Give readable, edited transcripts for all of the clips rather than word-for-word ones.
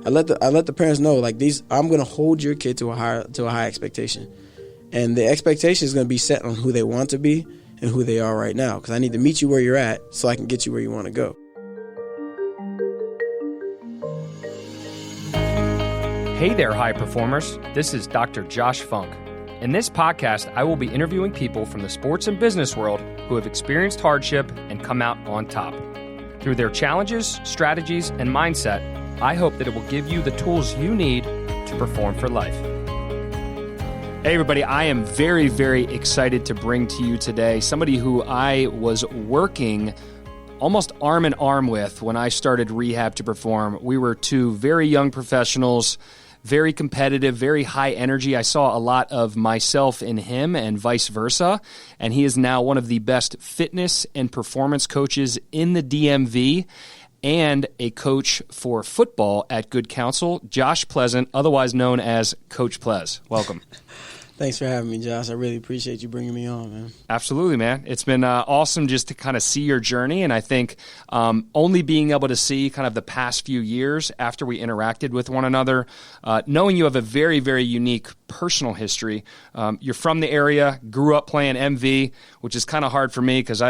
I let the parents know, like, I'm going to hold your kid to a high expectation. And the expectation is going to be set on who they want to be and who they are right now, because I need to meet you where you're at so I can get you where you want to go. Hey there, high performers. This is Dr. Josh Funk. In this podcast, I will be interviewing people from the sports and business world who have experienced hardship and come out on top. Through their challenges, strategies, and mindset, I hope that it will give you the tools you need to perform for life. Hey everybody, I am very, very excited to bring to you today somebody who I was working almost arm in arm with when I started Rehab to Perform. We were two very young professionals, very competitive, very high energy. I saw a lot of myself in him and vice versa, and he is now one of the best fitness and performance coaches in the DMV and a coach for football at Good Counsel. Josh Pleasant, otherwise known as Coach Plez. Welcome. Thanks for having me, Josh. I really appreciate you bringing me on, man. Absolutely, man. It's been awesome just to kind of see your journey, and I think only being able to see kind of the past few years after we interacted with one another, knowing you have a very, very unique personal history. You're from the area, grew up playing MV, which is kind of hard for me because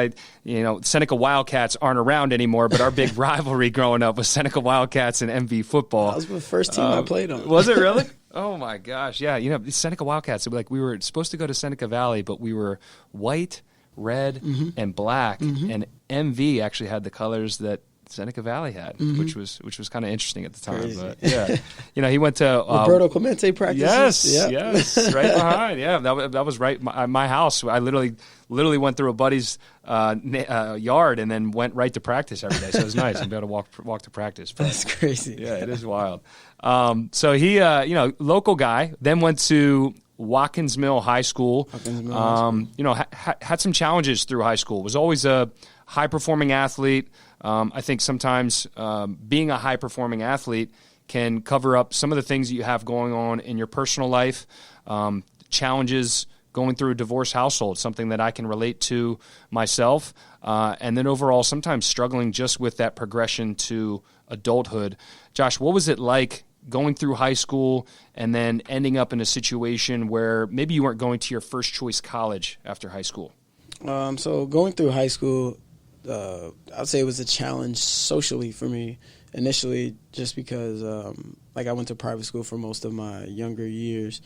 Seneca Wildcats aren't around anymore, but our big rivalry growing up was Seneca Wildcats and MV football. That was the first team I played on. Was it really? Oh my gosh, yeah. Seneca Wildcats, we were supposed to go to Seneca Valley, but we were white, red, and black, and MV actually had the colors that Seneca Valley had, which was kind of interesting at the time. Crazy. But yeah, he went to Roberto Clemente practices. Yes, right behind. Yeah, that was right my house. I literally went through a buddy's yard and then went right to practice every day. So it was nice and be able to walk to practice. But, that's crazy. Yeah, it is wild. So he, local guy, then went to Watkins Mill High School. Had some challenges through high school. Was always a high-performing athlete. I think sometimes being a high-performing athlete can cover up some of the things that you have going on in your personal life, challenges going through a divorced household, something that I can relate to myself, and then overall sometimes struggling just with that progression to adulthood. Josh, what was it like going through high school and then ending up in a situation where maybe you weren't going to your first choice college after high school? So going through high school, I'd say it was a challenge socially for me initially, just because I went to private school for most of my younger years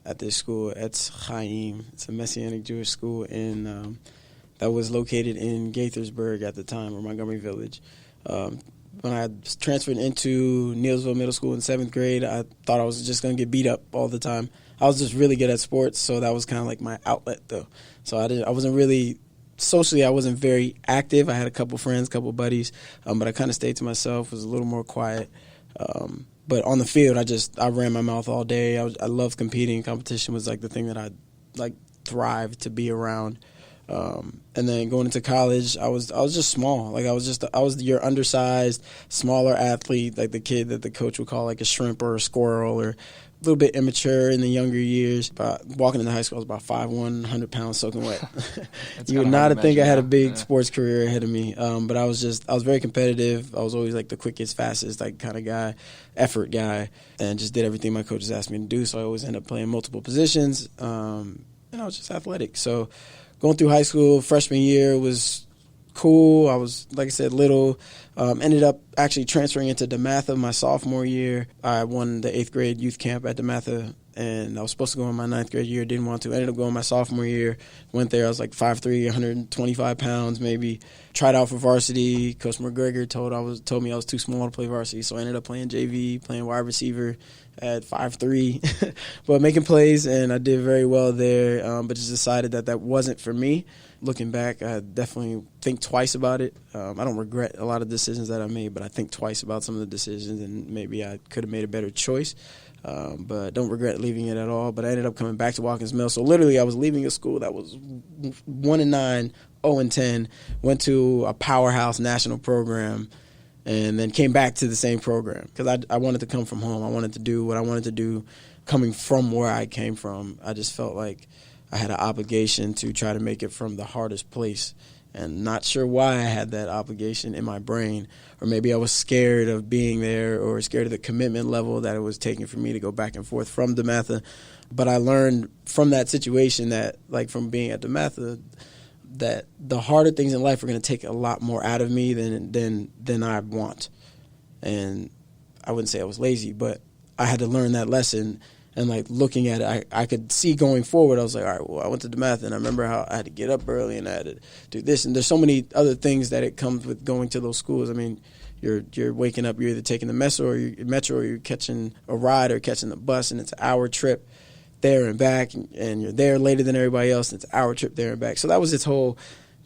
at this school. It's Chaim. It's a Messianic Jewish school that was located in Gaithersburg at the time, or Montgomery Village. When I transferred into Neilsville Middle School in 7th grade, I thought I was just going to get beat up all the time. I was just really good at sports, so that was kind of like my outlet, though. So I wasn't really socially. I wasn't very active. I had a couple friends, couple buddies, but I kind of stayed to myself. Was a little more quiet. But on the field, I ran my mouth all day. I loved competing. Competition was like the thing that I thrived to be around. And then going into college, I was just small. I was your undersized, smaller athlete, like the kid that the coach would call like a shrimp or a squirrel, or a little bit immature in the younger years. But walking into high school, I was about 5'1", 100 pounds soaking wet. You would not think I had a big sports career ahead of me. But I was very competitive. I was always like the quickest, fastest, like kind of guy, effort guy, and just did everything my coaches asked me to do. So I always ended up playing multiple positions. And I was just athletic. So going through high school, freshman year was cool. I was, like I said, little. Ended up actually transferring into DeMatha my sophomore year. I won the 8th grade youth camp at DeMatha, and I was supposed to go in my 9th grade year. Didn't want to. Ended up going my sophomore year. Went there. I was like 5'3", 125 pounds maybe. Tried out for varsity. Coach McGregor told me I was too small to play varsity, so I ended up playing JV, playing wide receiver at 5'3", but making plays, and I did very well there, but just decided that wasn't for me. Looking back, I definitely think twice about it. I don't regret a lot of decisions that I made, but I think twice about some of the decisions, and maybe I could have made a better choice, but don't regret leaving it at all. But I ended up coming back to Watkins Mill, so literally I was leaving a school that was 1-9, 0-10, went to a powerhouse national program, and then came back to the same program because I wanted to come from home. I wanted to do what I wanted to do coming from where I came from. I just felt like I had an obligation to try to make it from the hardest place and not sure why I had that obligation in my brain, or maybe I was scared of being there or scared of the commitment level that it was taking for me to go back and forth from DeMatha. But I learned from that situation that, like, from being at DeMatha, that the harder things in life are going to take a lot more out of me than I want. And I wouldn't say I was lazy, but I had to learn that lesson. And, like, looking at it, I could see going forward, I was like, all right, well, I went to DeMatha, and I remember how I had to get up early and I had to do this. And there's so many other things that it comes with going to those schools. I mean, you're waking up, you're either taking the metro or you're catching a ride or catching the bus, and it's an hour trip there and back, and you're there later than everybody else, and it's an hour trip there and back. So that was its whole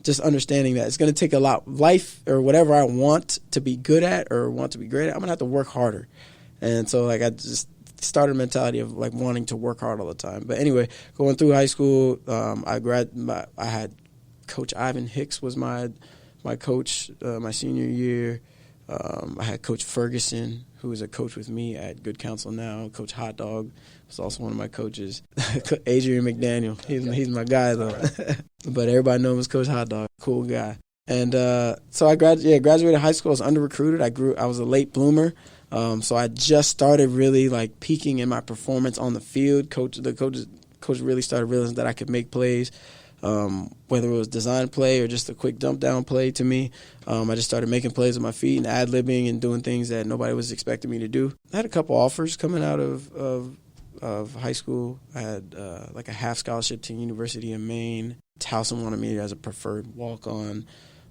just understanding that it's going to take a lot. Life, or whatever I want to be good at or want to be great at, I'm going to have to work harder. And so, like, I just started a mentality of, like, wanting to work hard all the time. But anyway, going through high school, I had Coach Ivan Hicks was my coach my senior year. I had Coach Ferguson, who was a coach with me at Good Counsel now. Coach Hot Dog was also one of my coaches. Adrian McDaniel, he's my guy, though. But everybody knows him as Coach Hot Dog, cool guy. And so I graduated high school. I was under-recruited. I was a late bloomer. So I just started really, like, peaking in my performance on the field. The coach really started realizing that I could make plays, whether it was design play or just a quick dump down play to me. I just started making plays with my feet and ad-libbing and doing things that nobody was expecting me to do. I had a couple offers coming out of high school. I had like a half scholarship to University of Maine. Towson wanted me as a preferred walk-on.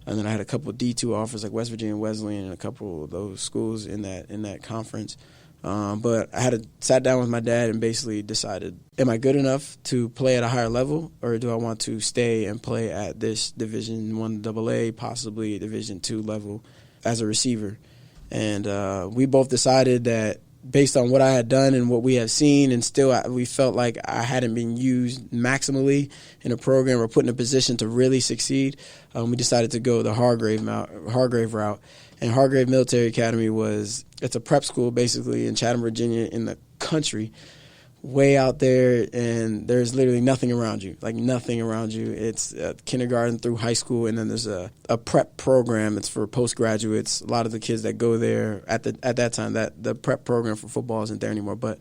And then I had a couple of D2 offers, like West Virginia Wesleyan and a couple of those schools in that conference. But I sat down with my dad and basically decided, am I good enough to play at a higher level, or do I want to stay and play at this Division I AA, possibly Division II level as a receiver? And we both decided that, based on what I had done and what we have seen, and still we felt like I hadn't been used maximally in a program or put in a position to really succeed, we decided to go the Hargrave route. And Hargrave Military Academy it's a prep school basically in Chatham, Virginia, in the country, way out there, and there's literally nothing around you, like nothing around you. It's kindergarten through high school, and then there's a prep program. It's for postgraduates. A lot of the kids that go there at that time, that the prep program for football isn't there anymore, but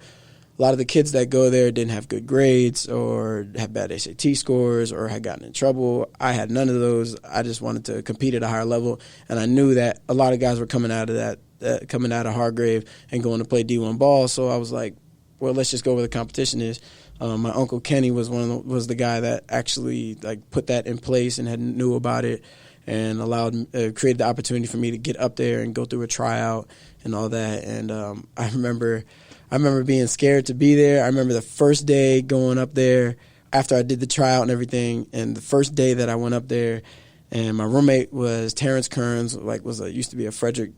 a lot of the kids that go there didn't have good grades or had bad SAT scores or had gotten in trouble. I had none of those. I just wanted to compete at a higher level, and I knew that a lot of guys were coming out of Hargrave and going to play D1 ball. So I was like, well, let's just go where the competition is. My uncle Kenny was the guy that actually, like, put that in place and knew about it, and created the opportunity for me to get up there and go through a tryout and all that. And I remember being scared to be there. I remember the first day going up there after I did the tryout and everything, and the first day that I went up there, and my roommate was Terrence Kearns, used to be a Frederick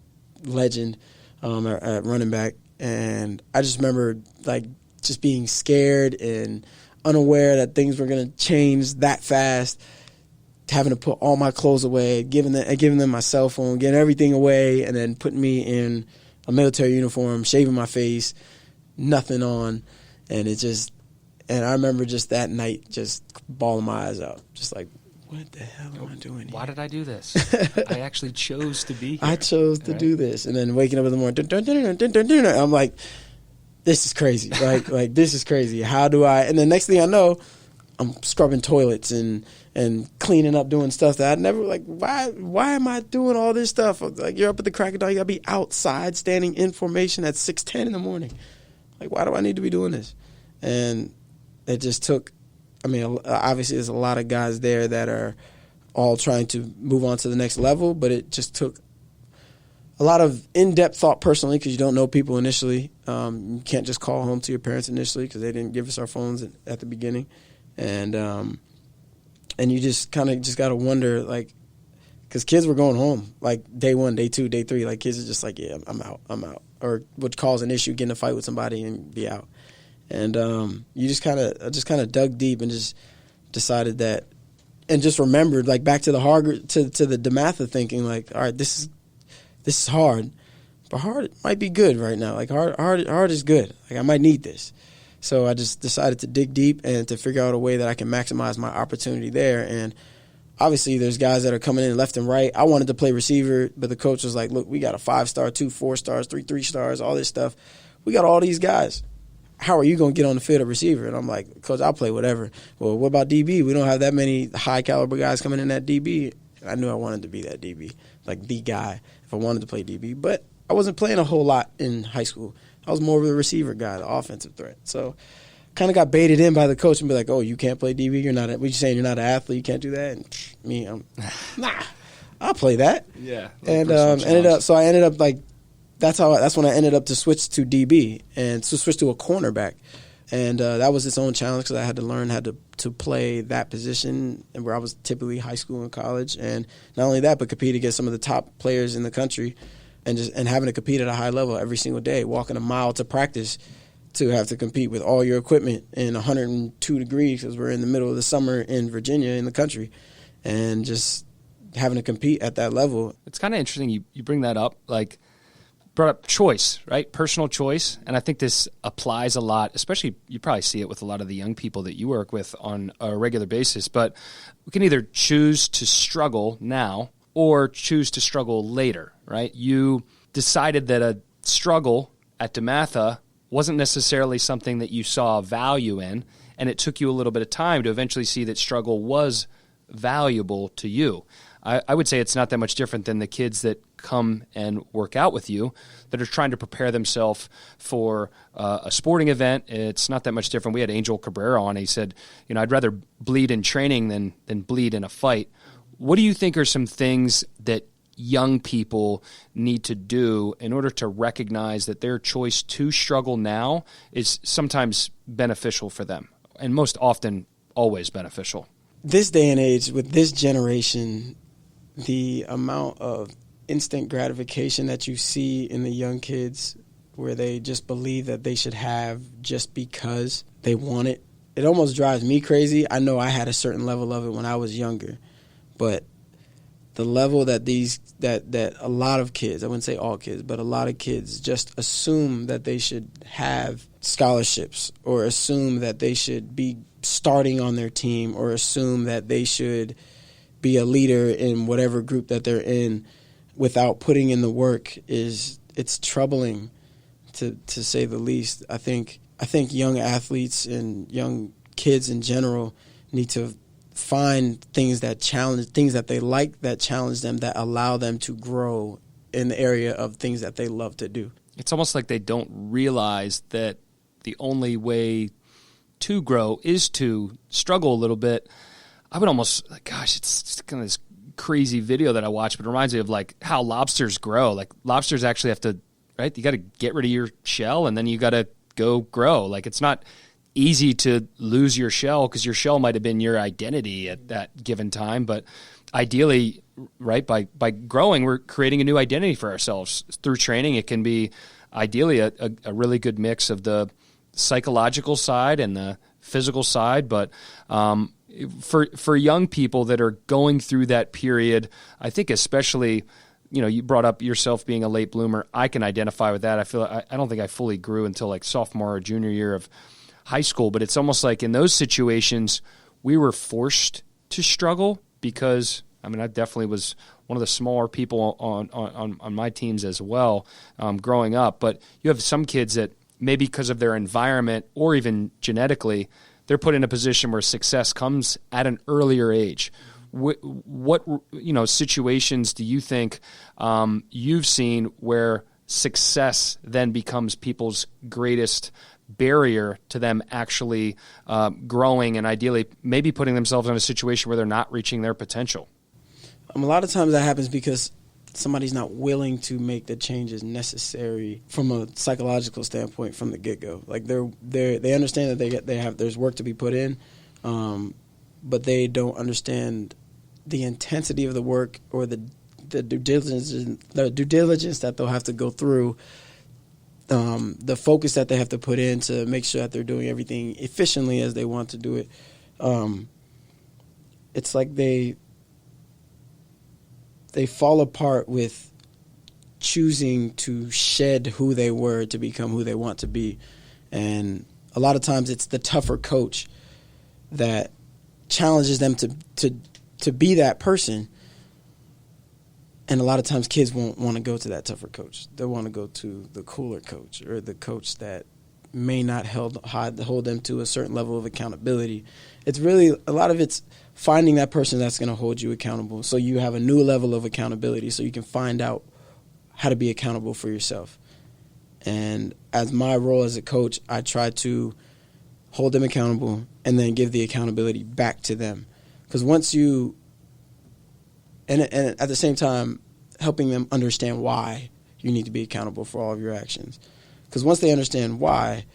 legend at running back. And I just remember, like, just being scared and unaware that things were going to change that fast, having to put all my clothes away, giving them my cell phone, getting everything away, and then putting me in a military uniform, shaving my face, nothing on. And I remember just that night just bawling my eyes out, just like, what the hell am I doing here? Why did I do this? I actually chose to be here. I chose to do this. And then waking up in the morning, I'm like, this is crazy. Like this is crazy. How do I? And the next thing I know, I'm scrubbing toilets and cleaning up, doing stuff that I never, like, why am I doing all this stuff? Like, you're up at the crack of dawn, you got to be outside standing in formation at 6:10 in the morning. Like, why do I need to be doing this? And it just took, I mean, obviously there's a lot of guys there that are all trying to move on to the next level, but it just took a lot of in-depth thought personally, because you don't know people initially. You can't just call home to your parents initially because they didn't give us our phones at the beginning. And you just kind of got to wonder, like, because kids were going home, like, day 1, day 2, day 3. Like, kids are just like, yeah, I'm out. Or would cause an issue, get in a fight with somebody and be out. And you just kind of dug deep and just decided that, and just remembered, like, back to the DeMatha thinking, like, all right, this is hard, but hard might be good right now. Like, hard is good. Like, I might need this. So I just decided to dig deep and to figure out a way that I can maximize my opportunity there. And obviously there's guys that are coming in left and right. I wanted to play receiver, but the coach was like, look, we got a 5-star, 2 4-stars, 3 3-stars, all this stuff. We got all these guys. How are you going to get on the field at receiver? And I'm like, Coach, I'll play whatever. Well, what about DB? We don't have that many high-caliber guys coming in at DB. I knew I wanted to be that DB, like the guy, if I wanted to play DB. But I wasn't playing a whole lot in high school. I was more of a receiver guy, the offensive threat. So kind of got baited in by the coach and be like, oh, you can't play DB? What you saying, you're not an athlete? You can't do that? And me, nah, I'll play that. Yeah. And I ended up like, that's when I ended up to switch to DB and to switch to a cornerback. And that was its own challenge because I had to learn how to play that position, and where I was typically high school and college. And not only that, but compete against some of the top players in the country, and having to compete at a high level every single day, walking a mile to practice to have to compete with all your equipment in 102 degrees because we're in the middle of the summer in Virginia in the country, and just having to compete at that level. It's kind of interesting you bring that up, like, brought up choice, right? Personal choice. And I think this applies a lot, especially you probably see it with a lot of the young people that you work with on a regular basis. But we can either choose to struggle now or choose to struggle later, right? You decided that a struggle at DeMatha wasn't necessarily something that you saw value in, and it took you a little bit of time to eventually see that struggle was valuable to you. I would say it's not that much different than the kids that come and work out with you that are trying to prepare themselves for a sporting event. It's not that much different. We had Angel Cabrera on. He said, I'd rather bleed in training than bleed in a fight. What do you think are some things that young people need to do in order to recognize that their choice to struggle now is sometimes beneficial for them, and most often always beneficial? This day and age, with this generation, the amount of instant gratification that you see in the young kids, where they just believe that they should have just because they want it, it almost drives me crazy. I know I had a certain level of it when I was younger, but the level that that a lot of kids, I wouldn't say all kids, but a lot of kids just assume that they should have scholarships, or assume that they should be starting on their team, or assume that they should be a leader in whatever group that they're in without putting in the work, it's troubling to say the least. I think young athletes and young kids in general need to find things that they like, that challenge them, that allow them to grow in the area of things that they love to do. It's almost like they don't realize that the only way to grow is to struggle a little bit. I would almost, it's kind of this crazy video that I watched, but it reminds me of like how lobsters grow. Like lobsters actually have to, right? You got to get rid of your shell, and then you got to go grow. Like it's not easy to lose your shell, because your shell might have been your identity at that given time. But ideally, right, by growing, we're creating a new identity for ourselves through training. It can be ideally a really good mix of the psychological side and the physical side. But for young people that are going through that period, I think especially, you brought up yourself being a late bloomer. I can identify with that. I don't think I fully grew until like sophomore or junior year of high school, but it's almost like in those situations we were forced to struggle, because I definitely was one of the smaller people on my teams as well growing up. But you have some kids that maybe because of their environment or even genetically, they're put in a position where success comes at an earlier age. What situations do you think you've seen where success then becomes people's greatest barrier to them actually growing and ideally maybe putting themselves in a situation where they're not reaching their potential? A lot of times that happens because somebody's not willing to make the changes necessary from a psychological standpoint from the get-go. Like they understand that there's work to be put in, but they don't understand the intensity of the work or the due diligence that they'll have to go through, the focus that they have to put in to make sure that they're doing everything efficiently as they want to do it. It's like they fall apart with choosing to shed who they were to become who they want to be. And a lot of times it's the tougher coach that challenges them to to be that person. And a lot of times kids won't want to go to that tougher coach. They'll want to go to the cooler coach or the coach that may not hold them to a certain level of accountability. It's really, a lot of it's finding that person that's going to hold you accountable so you have a new level of accountability so you can find out how to be accountable for yourself. And as my role as a coach, I try to hold them accountable and then give the accountability back to them. Because once you, and at the same time, helping them understand why you need to be accountable for all of your actions. Because once they understand why,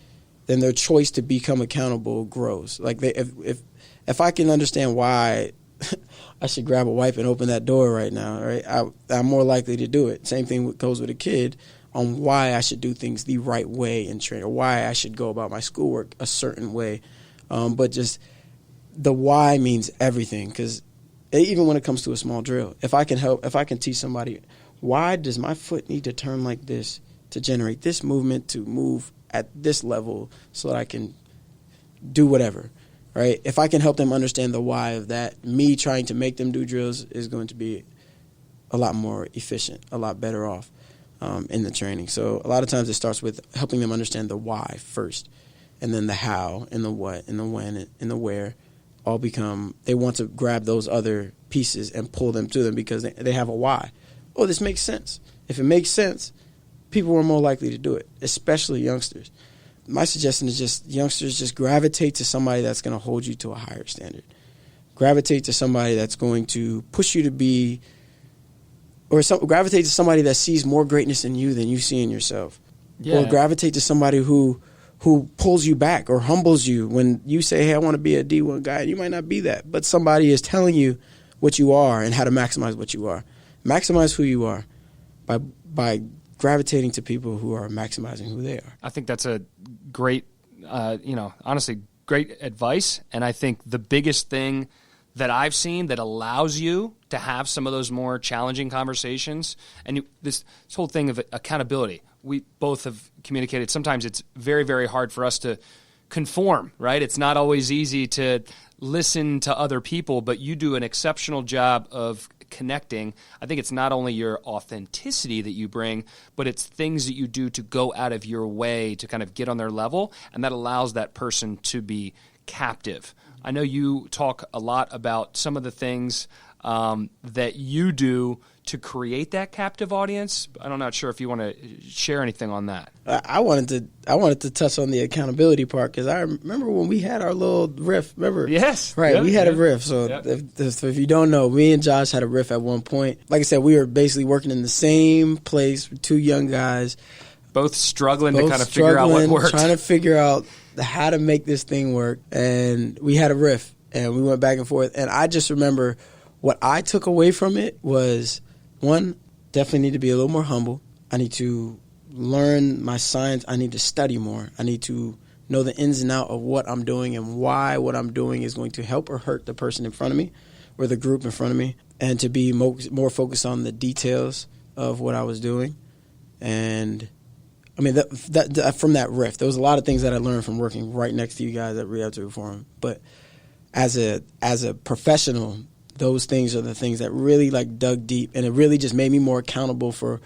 then their choice to become accountable grows. Like if I can understand why I should grab a wipe and open that door right now, right? I'm more likely to do it. Same thing goes with a kid on why I should do things the right way in training, or why I should go about my schoolwork a certain way. But just the why means everything. Because even when it comes to a small drill, if I can teach somebody, why does my foot need to turn like this to generate this movement to move at this level so that I can do whatever, right? If I can help them understand the why of that, me trying to make them do drills is going to be a lot more efficient, a lot better off in the training. So a lot of times it starts with helping them understand the why first, and then the how and the what and the when and the where all become, they want to grab those other pieces and pull them to them because they have a why. Oh, this makes sense. If it makes sense, people are more likely to do it, especially youngsters. My suggestion is just youngsters just gravitate to somebody that's going to hold you to a higher standard. Gravitate to somebody that's going to push you to be, or gravitate to somebody that sees more greatness in you than you see in yourself. Yeah. Or gravitate to somebody who pulls you back or humbles you when you say, hey, I want to be a D1 guy. You might not be that, but somebody is telling you what you are and how to maximize what you are. Maximize who you are by gravitating to people who are maximizing who they are. I think that's a great, honestly, great advice. And I think the biggest thing that I've seen that allows you to have some of those more challenging conversations, and this whole thing of accountability, we both have communicated. Sometimes it's very, very hard for us to conform, right? It's not always easy to listen to other people, but you do an exceptional job of connecting. I think it's not only your authenticity that you bring, but it's things that you do to go out of your way to kind of get on their level, and that allows that person to be captive. I know you talk a lot about some of the things that you do to create that captive audience. I'm not sure if you want to share anything on that. I wanted to touch on the accountability part because I remember when we had our little riff. Remember? Yes. Right. We had a riff. So if you don't know, me and Josh had a riff at one point. Like I said, we were basically working in the same place with two young guys. Both struggling to kind of figure out what worked. Trying to figure out how to make this thing work. And we had a riff and we went back and forth. And I just remember what I took away from it was, one, definitely need to be a little more humble. I need to learn my science. I need to study more. I need to know the ins and outs of what I'm doing and why what I'm doing is going to help or hurt the person in front of me or the group in front of me, and to be more focused on the details of what I was doing. And I mean, that from that riff, there was a lot of things that I learned from working right next to you guys at Rehab to Reform. But as a professional, those things are the things that really like dug deep, and it really just made me more accountable for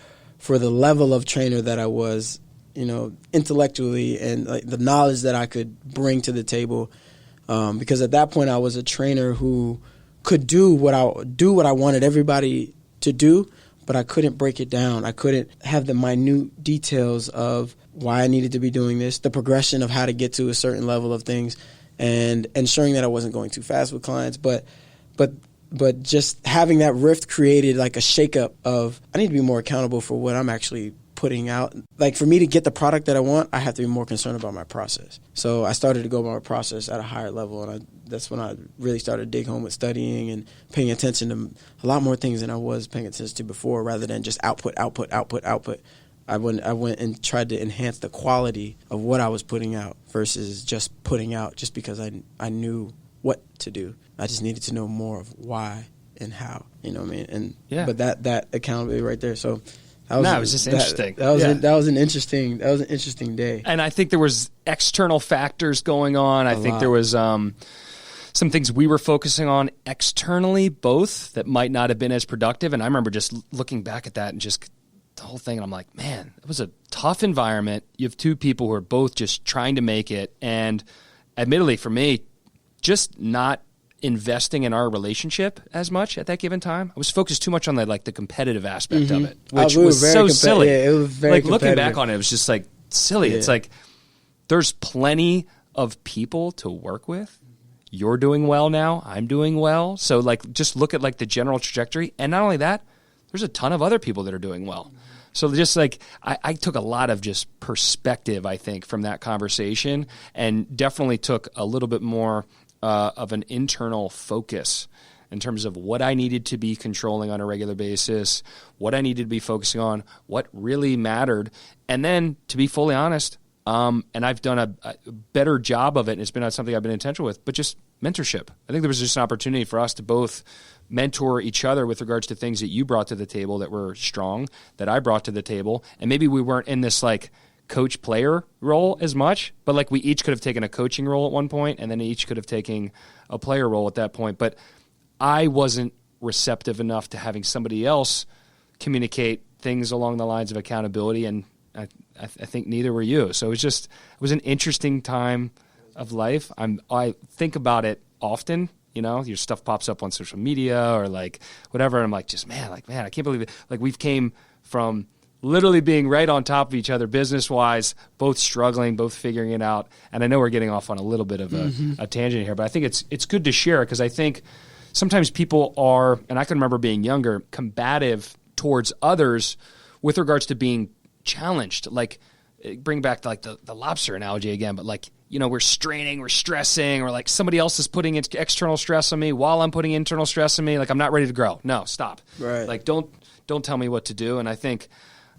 the level of trainer that I was, intellectually, and like the knowledge that I could bring to the table. Because at that point, I was a trainer who could do what I wanted everybody to do, but I couldn't break it down. I couldn't have the minute details of why I needed to be doing this, the progression of how to get to a certain level of things, and ensuring that I wasn't going too fast with clients, but just having that rift created like a shakeup of, I need to be more accountable for what I'm actually putting out. Like for me to get the product that I want, I have to be more concerned about my process. So I started to go about my process at a higher level, and that's when I really started to dig home with studying and paying attention to a lot more things than I was paying attention to before, rather than just output. I went and tried to enhance the quality of what I was putting out versus just putting out just because I knew what to do. I just needed to know more of why and how, you know what I mean? And yeah. But that accountability right there. So it was just interesting. That was an interesting day. And I think there was external factors going on. I think there was some some things we were focusing on externally, both that might not have been as productive. And I remember just looking back at that and just the whole thing, and I'm like, man, it was a tough environment. You have two people who are both just trying to make it. And admittedly for me, just not investing in our relationship as much at that given time. I was focused too much on the competitive aspect of it, which was so silly. Yeah, it was very looking back on it, it was just silly. Yeah. It's there's plenty of people to work with. You're doing well now. I'm doing well. So just look at the general trajectory. And not only that, there's a ton of other people that are doing well. So just I took a lot of just perspective, I think, from that conversation, and definitely took a little bit more of an internal focus in terms of what I needed to be controlling on a regular basis, what I needed to be focusing on, what really mattered. And then, to be fully honest, and I've done a better job of it, and it's been something I've been intentional with, but just mentorship. I think there was just an opportunity for us to both mentor each other with regards to things that you brought to the table that were strong, that I brought to the table. And maybe we weren't in this coach-player role as much, but we each could have taken a coaching role at one point, and then each could have taken a player role at that point. But I wasn't receptive enough to having somebody else communicate things along the lines of accountability, and I think neither were you. So it was an interesting time of life. I think about it often. Your stuff pops up on social media or whatever, and I'm man, I can't believe it. We've came from literally being right on top of each other business-wise, both struggling, both figuring it out. And I know we're getting off on a little bit of a tangent here, but I think it's good to share, because I think sometimes people are, and I can remember being younger, combative towards others with regards to being challenged. Bring back the lobster analogy again, but we're straining, we're stressing, or somebody else is putting external stress on me while I'm putting internal stress on me. I'm not ready to grow. No, stop. Right. Don't tell me what to do. And I think,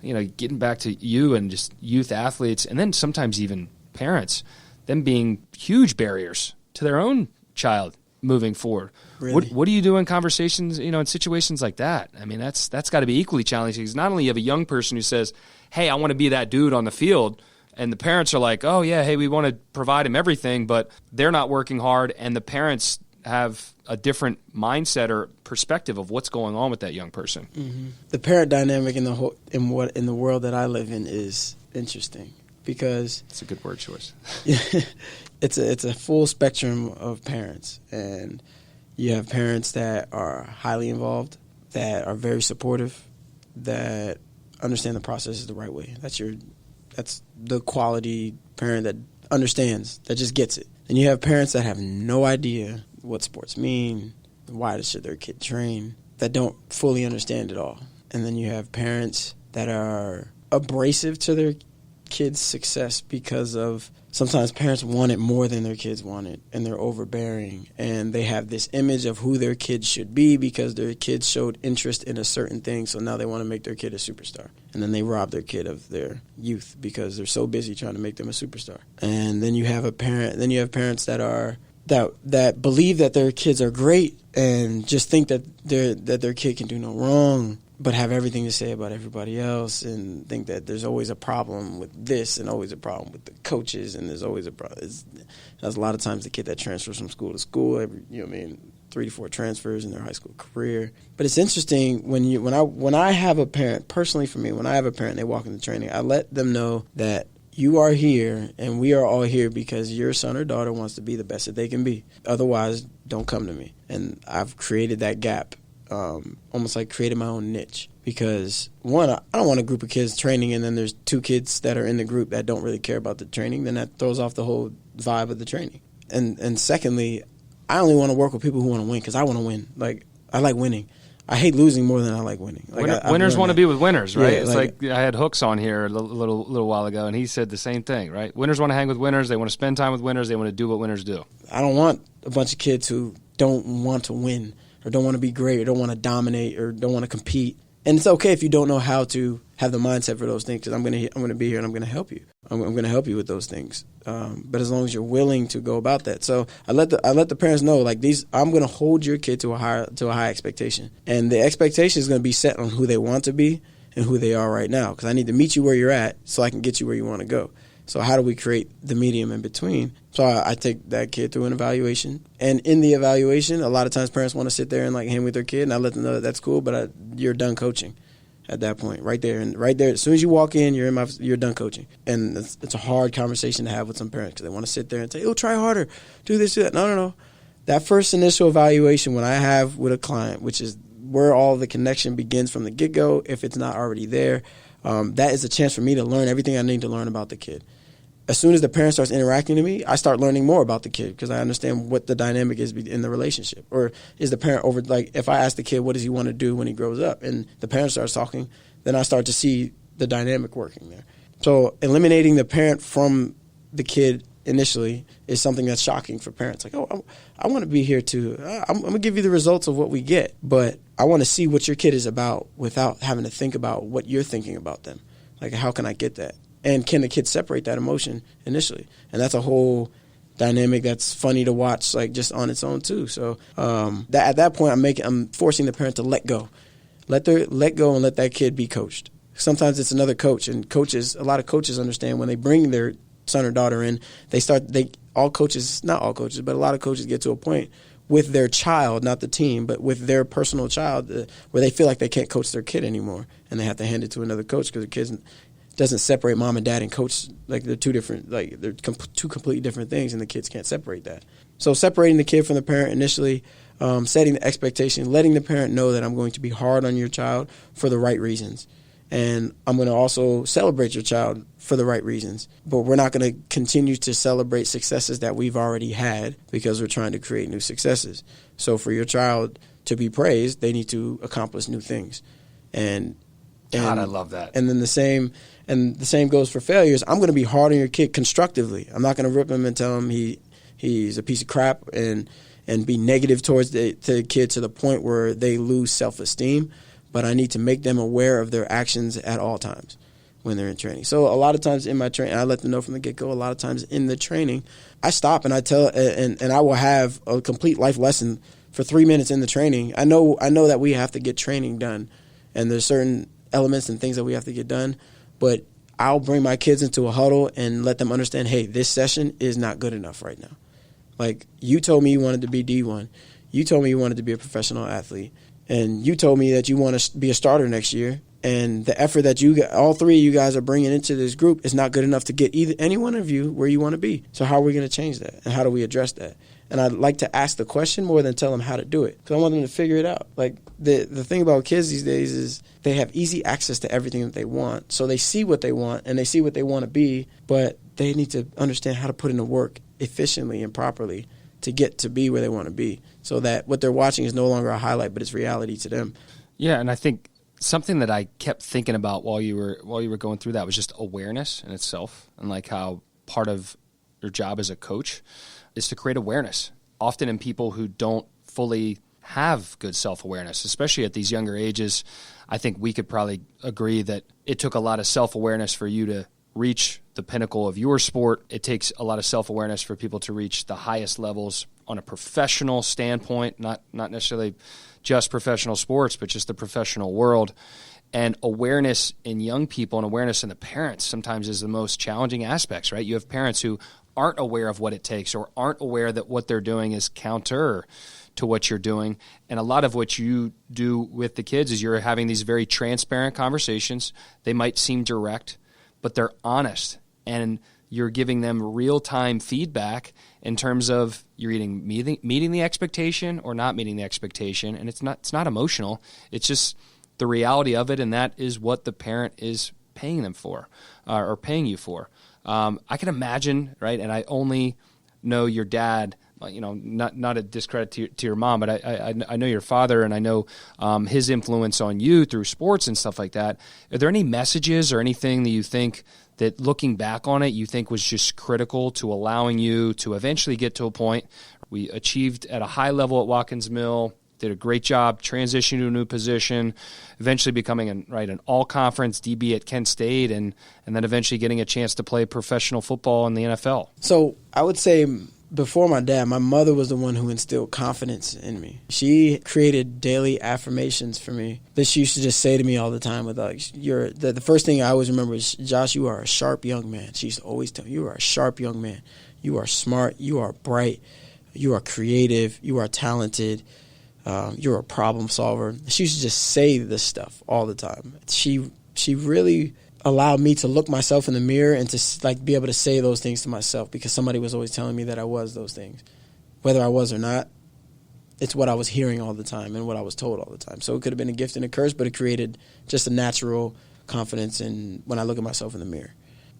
getting back to you and just youth athletes, and then sometimes even parents, them being huge barriers to their own child moving forward. Really? What do you do in conversations, in situations like that? I mean, that's got to be equally challenging, because not only you have a young person who says, hey, I want to be that dude on the field, and the parents are like, oh, yeah, hey, we want to provide him everything, but they're not working hard, and the parents have a different mindset or perspective of what's going on with that young person. Mm-hmm. The parent dynamic in the world that I live in is interesting, because it's a good word choice. It's a full spectrum of parents, and you have parents that are highly involved, that are very supportive, that understand the process is the right way. That's the quality parent that understands, that just gets it. And you have parents that have no idea what sports mean, why should their kid train, that don't fully understand it all. And then you have parents that are abrasive to their kids' success, because of sometimes parents want it more than their kids want it, and they're overbearing, and they have this image of who their kids should be because their kids showed interest in a certain thing, so now they want to make their kid a superstar. And then they rob their kid of their youth because they're so busy trying to make them a superstar. And then you have parents that believe that their kids are great and just think that their kid can do no wrong, but have everything to say about everybody else, and think that there's always a problem with this and always a problem with the coaches, and there's always a problem. There's a lot of times the kid that transfers from school to school, 3 to 4 transfers in their high school career. But it's interesting when I have a parent, personally for me, when I have a parent and they walk into training, I let them know that you are here and we are all here because your son or daughter wants to be the best that they can be. Otherwise, don't come to me. And I've created that gap. Almost created my own niche, because one, I don't want a group of kids training and then there's 2 kids that are in the group that don't really care about the training. Then that throws off the whole vibe of the training. And secondly, I only want to work with people who want to win, because I want to win. I like winning. I hate losing more than I like winning. Winners want to be with winners, right? Yeah, it's I had Hooks on here a little while ago, and he said the same thing, right? Winners want to hang with winners. They want to spend time with winners. They want to do what winners do. I don't want a bunch of kids who don't want to win, or don't want to be great, or don't want to dominate, or don't want to compete. And it's okay if you don't know how to have the mindset for those things, because I'm going to be here and I'm going to help you. I'm going to help you with those things. But as long as you're willing to go about that. So I let the parents know, I'm going to hold your kid to a high expectation. And the expectation is going to be set on who they want to be and who they are right now, because I need to meet you where you're at so I can get you where you want to go. So how do we create the medium in between? So I take that kid through an evaluation. And in the evaluation, a lot of times parents want to sit there and hang with their kid, and I let them know that that's cool, but you're done coaching at that point, right there. And right there, as soon as you walk in, you're done coaching. And it's a hard conversation to have with some parents because they want to sit there and say, oh, try harder, do this, do that. No. That first initial evaluation when I have with a client, which is where all the connection begins from the get-go, if it's not already there, that is a chance for me to learn everything I need to learn about the kid. As soon as the parent starts interacting with me, I start learning more about the kid because I understand what the dynamic is in the relationship. Or is the parent if I ask the kid, what does he want to do when he grows up? And the parent starts talking, then I start to see the dynamic working there. So eliminating the parent from the kid initially is something that's shocking for parents. I want to be here too. I'm going to give you the results of what we get, but I want to see what your kid is about without having to think about what you're thinking about them. How can I get that? And can the kid separate that emotion initially? And that's a whole dynamic that's funny to watch, just on its own too. So at that point, I'm forcing the parent to let go. Let go and let that kid be coached. Sometimes it's another coach, and a lot of coaches understand when they bring their son or daughter in, not all coaches, but a lot of coaches get to a point with their child, not the team, but with their personal child, where they feel like they can't coach their kid anymore, and they have to hand it to another coach because the kid doesn't separate mom and dad and coach. They're two different, they're two completely different things, and the kids can't separate that. So separating the kid from the parent initially, setting the expectation, letting the parent know that I'm going to be hard on your child for the right reasons. And I'm going to also celebrate your child for the right reasons. But we're not going to continue to celebrate successes that we've already had because we're trying to create new successes. So for your child to be praised, they need to accomplish new things. And God, I love that. And then the same goes for failures. I'm going to be hard on your kid constructively. I'm not going to rip him and tell him he's a piece of crap and be negative towards the kid to the point where they lose self-esteem. But I need to make them aware of their actions at all times when they're in training. So a lot of times in my training, I let them know from the get-go, a lot of times in the training, I stop and I tell, and I will have a complete life lesson for 3 minutes in the training. I know that we have to get training done, and there's certain elements and things that we have to get done, but I'll bring my kids into a huddle and let them understand, hey, this session is not good enough right now. You told me you wanted to be D1. You told me you wanted to be a professional athlete. And you told me that you want to be a starter next year, and the effort that all three of you guys are bringing into this group is not good enough to get any one of you where you want to be. So how are we going to change that, and how do we address that? And I'd like to ask the question more than tell them how to do it, because I want them to figure it out. The thing about kids these days is they have easy access to everything that they want, so they see what they want and they see what they want to be, but they need to understand how to put in the work efficiently and properly to get to be where they want to be, so that what they're watching is no longer a highlight, but it's reality to them. Yeah, and I think something that I kept thinking about while you were going through that was just awareness in itself, and how part of your job as a coach is to create awareness. Often in people who don't fully have good self-awareness, especially at these younger ages, I think we could probably agree that it took a lot of self-awareness for you to reach the pinnacle of your sport. It takes a lot of self-awareness for people to reach the highest levels on a professional standpoint, not necessarily just professional sports, but just the professional world. And awareness in young people and awareness in the parents sometimes is the most challenging aspects, right? You have parents who aren't aware of what it takes or aren't aware that what they're doing is counter to what you're doing. And a lot of what you do with the kids is you're having these very transparent conversations. They might seem direct, but they're honest, and you're giving them real-time feedback in terms of you're either meeting the expectation or not meeting the expectation, and it's not emotional. It's just the reality of it, and that is what the parent is paying them for, or paying you for. I can imagine, right, and I only know your dad, not a discredit to your mom, but I know your father, and I know his influence on you through sports and stuff like that. Are there any messages or anything that you think that, looking back on it, you think was just critical to allowing you to eventually get to a point we achieved at a high level at Watkins Mill, did a great job transitioning to a new position, eventually becoming an all-conference DB at Kent State, and then eventually getting a chance to play professional football in the NFL? So I would say before my dad, my mother was the one who instilled confidence in me. She created daily affirmations for me that she used to just say to me all the time. With the first thing I always remember is, Josh, you are a sharp young man. She used to always tell me, you are a sharp young man. You are smart. You are bright. You are creative. You are talented. You're a problem solver. She used to just say this stuff all the time. She really allowed me to look myself in the mirror and to be able to say those things to myself, because somebody was always telling me that I was those things. Whether I was or not, it's what I was hearing all the time and what I was told all the time. So it could have been a gift and a curse, but it created just a natural confidence in when I look at myself in the mirror.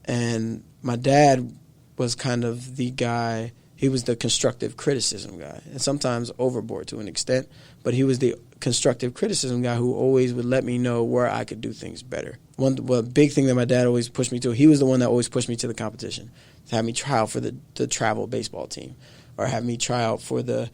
And my dad was kind of the guy. He was the constructive criticism guy, and sometimes overboard to an extent, but he was the constructive criticism guy who always would let me know where I could do things better. One big thing that my dad always pushed me to, he was the one that always pushed me to the competition, to have me try out for the travel baseball team, or have me try out for the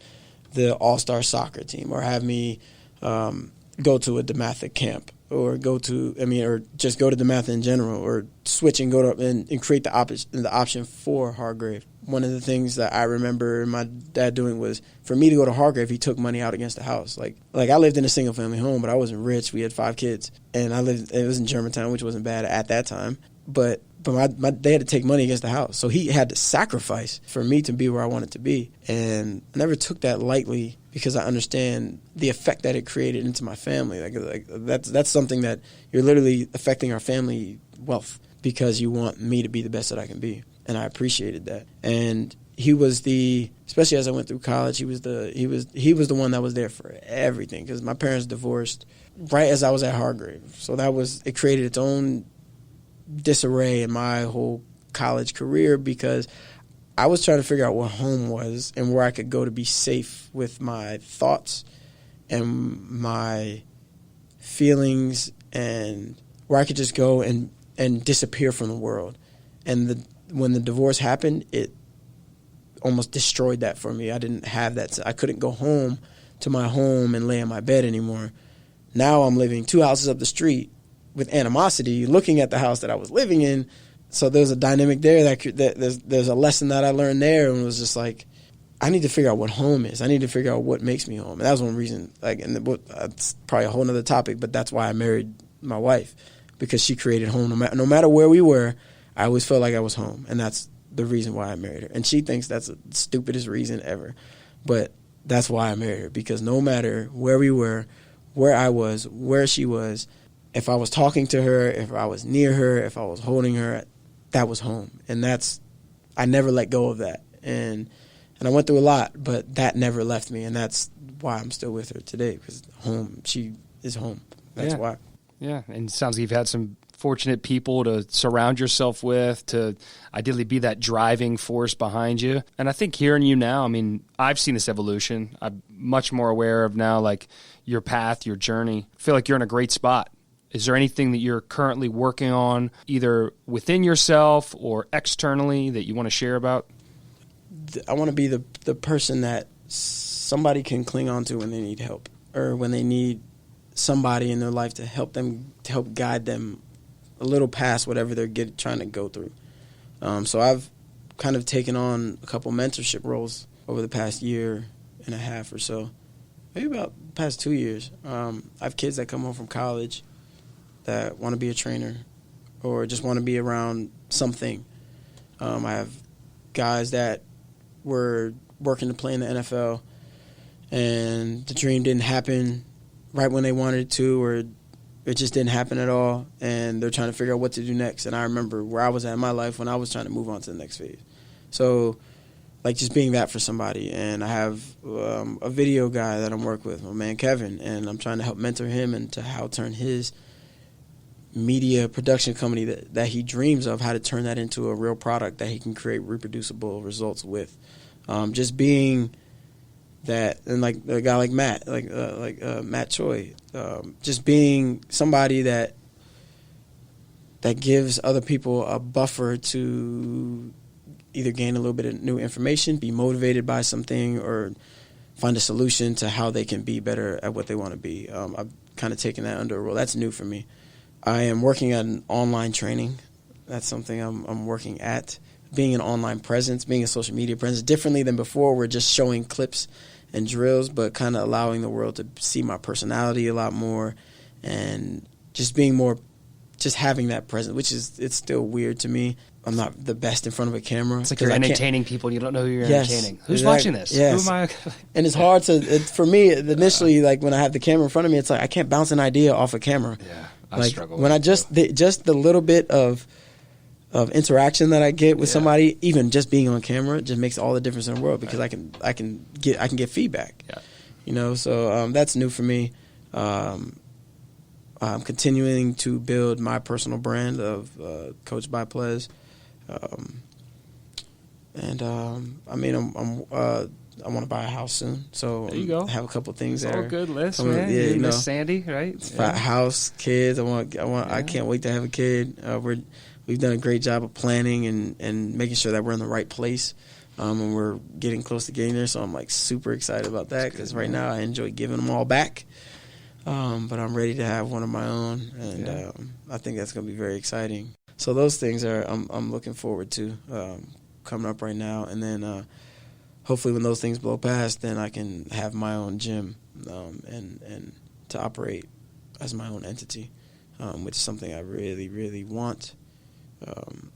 all-star soccer team, or have me go to a DeMatha camp, or just go to DeMatha in general, or switch and go to and create the option for Hargrave. One of the things that I remember my dad doing was, for me to go to Hargrave, he took money out against the house. Like I lived in a single family home, but I wasn't rich. We had 5 kids, and it was in Germantown, which wasn't bad at that time. But they had to take money against the house, so he had to sacrifice for me to be where I wanted to be. And I never took that lightly, because I understand the effect that it created into my family. Like that's something that you're literally affecting our family wealth, because you want me to be the best that I can be. And I appreciated that. And he was especially as I went through college, he was the one that was there for everything, because my parents divorced right as I was at Hargrave. So it created its own disarray in my whole college career, because I was trying to figure out what home was and where I could go to be safe with my thoughts and my feelings, and where I could just go and disappear from the world. And when the divorce happened, it almost destroyed that for me. I didn't have that. I couldn't go home to my home and lay in my bed anymore. Now I'm living 2 houses up the street with animosity, looking at the house that I was living in. So there's a dynamic there that there's a lesson that I learned there, and it was just like, I need to figure out what home is. I need to figure out what makes me home. And that was one reason. It's probably a whole other topic, but that's why I married my wife, because she created home. No matter where we were, I always felt like I was home, and that's the reason why I married her. And she thinks that's the stupidest reason ever, but that's why I married her, because no matter where we were, where I was, where she was, if I was talking to her, if I was near her, if I was holding her, that was home. And I never let go of that. And I went through a lot, but that never left me, and that's why I'm still with her today, because she is home. That's why. Yeah, and it sounds like you've had some fortunate people to surround yourself with, to ideally be that driving force behind you. And I think hearing you now, I mean, I've seen this evolution. I'm much more aware of now, like, your path, your journey. I feel like you're in a great spot. Is there anything that you're currently working on, either within yourself or externally, that you want to share about? I want to be the person that somebody can cling on to when they need help, or when they need somebody in their life to help guide them a little past whatever they're trying to go through. So I've kind of taken on a couple mentorship roles over the past year and a half or so, maybe about the past 2 years. I have kids that come home from college that want to be a trainer or just want to be around something. I have guys that were working to play in the NFL, and the dream didn't happen right when they wanted it to, or it just didn't happen at all, and they're trying to figure out what to do next. And I remember where I was at in my life when I was trying to move on to the next phase. So, like, just being that for somebody. And I have a video guy that I'm working with, my man Kevin, and I'm trying to help mentor him into how to turn his media production company that he dreams of, how to turn that into a real product that he can create reproducible results with. Just being that, and like a guy like Matt, Matt Choi, just being somebody that gives other people a buffer to either gain a little bit of new information, be motivated by something, or find a solution to how they can be better at what they want to be. I've kind of taken that under a role. That's new for me. I am working on online training. That's something I'm working at. being an online presence, being a social media presence, differently than before. We're just showing clips and drills, but kind of allowing the world to see my personality a lot more, and just being more, just having that presence, which is, it's still weird to me. I'm not the best in front of a camera. It's like you're entertaining people. You don't know who you're entertaining. Who's watching this? Yes. Who am I? And it's hard for me, initially, like when I have the camera in front of me, it's like I can't bounce an idea off a camera. Yeah, I like struggle when with just the little bit of interaction that I get with somebody, even just being on camera, just makes all the difference in the world, because I can get feedback. Yeah. You know, so that's new for me. I'm continuing to build my personal brand of Coach by Plez. I want to buy a house soon, so there you go. I have a couple things there. All good list, man. Yeah, you know, Miss Sandy, right? House, kids. I can't wait to have a kid. We've done a great job of planning and making sure that we're in the right place, and we're getting close to getting there. So I'm like super excited about that, because right now I enjoy giving them all back. But I'm ready to have one of my own, and I think that's going to be very exciting. So those things I'm looking forward to coming up right now, and then hopefully when those things blow past, then I can have my own gym and to operate as my own entity, which is something I really, really want.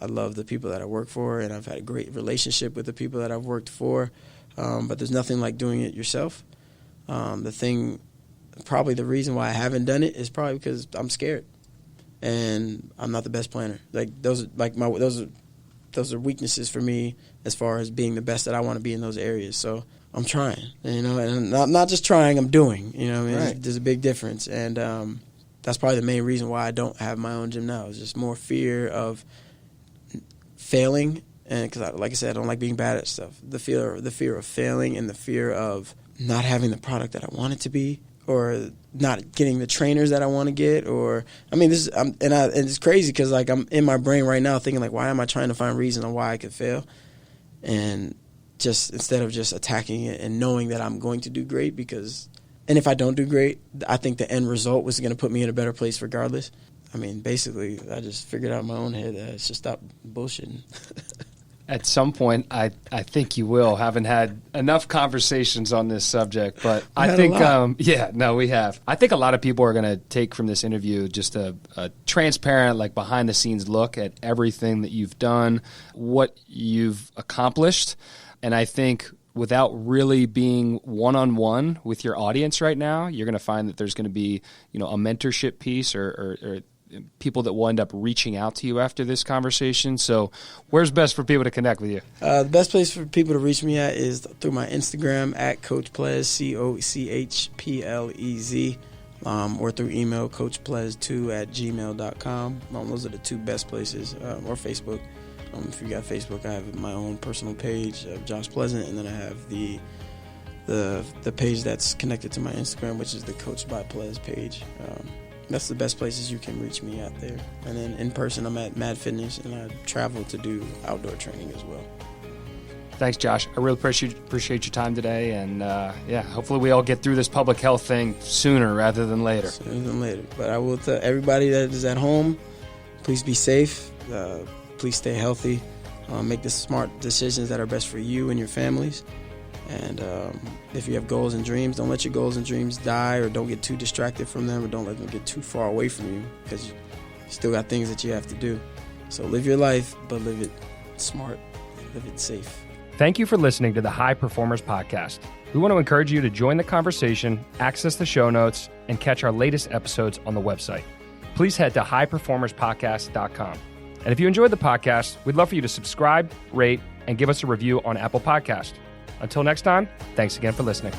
I love the people that I work for, and I've had a great relationship with the people that I've worked for, but there's nothing like doing it yourself. Probably the reason why I haven't done it is probably because I'm scared, and I'm not the best planner. Like those are weaknesses for me as far as being the best that I want to be in those areas. So I'm trying, you know, and not just trying, I'm doing. You know, There's a big difference, and that's probably the main reason why I don't have my own gym now. Is just more fear of failing, and because like I said, I don't like being bad at stuff. The fear of failing, and the fear of not having the product that I want it to be, or not getting the trainers that I want to get, or and it's crazy because like I'm in my brain right now thinking like, why am I trying to find reason on why I could fail, and just instead of just attacking it and knowing that I'm going to do great, and if I don't do great, I think the end result was going to put me in a better place regardless. I mean, basically, I just figured out in my own head that I should stop bullshitting. At some point, I think you will. Haven't had enough conversations on this subject, but I think, we have. I think a lot of people are going to take from this interview just a transparent, like behind-the-scenes look at everything that you've done, what you've accomplished, and I think without really being one-on-one with your audience right now, you're going to find that there's going to be, a mentorship piece or people that will end up reaching out to you after this conversation. So where's best for people to connect with you? The best place for people to reach me at is through my Instagram at Coach Plez, CoachPlez, or through email, coachplez2@gmail.com. Those are the two best places, or Facebook. If you got Facebook, I have my own personal page of Josh Pleasant, and then I have the page that's connected to my Instagram, which is the Coach by Plez page. That's the best places you can reach me out there. And then in person, I'm at Mad Fitness, and I travel to do outdoor training as well. Thanks, Josh. I really appreciate your time today. And, hopefully we all get through this public health thing sooner rather than later. Sooner than later. But I will tell everybody that is at home, please be safe. Please stay healthy. Make the smart decisions that are best for you and your families. And if you have goals and dreams, don't let your goals and dreams die, or don't get too distracted from them, or don't let them get too far away from you, because you still got things that you have to do. So live your life, but live it smart, live it safe. Thank you for listening to the High Performers Podcast. We want to encourage you to join the conversation, access the show notes, and catch our latest episodes on the website. Please head to highperformerspodcast.com. And if you enjoyed the podcast, we'd love for you to subscribe, rate, and give us a review on Apple Podcasts. Until next time, thanks again for listening.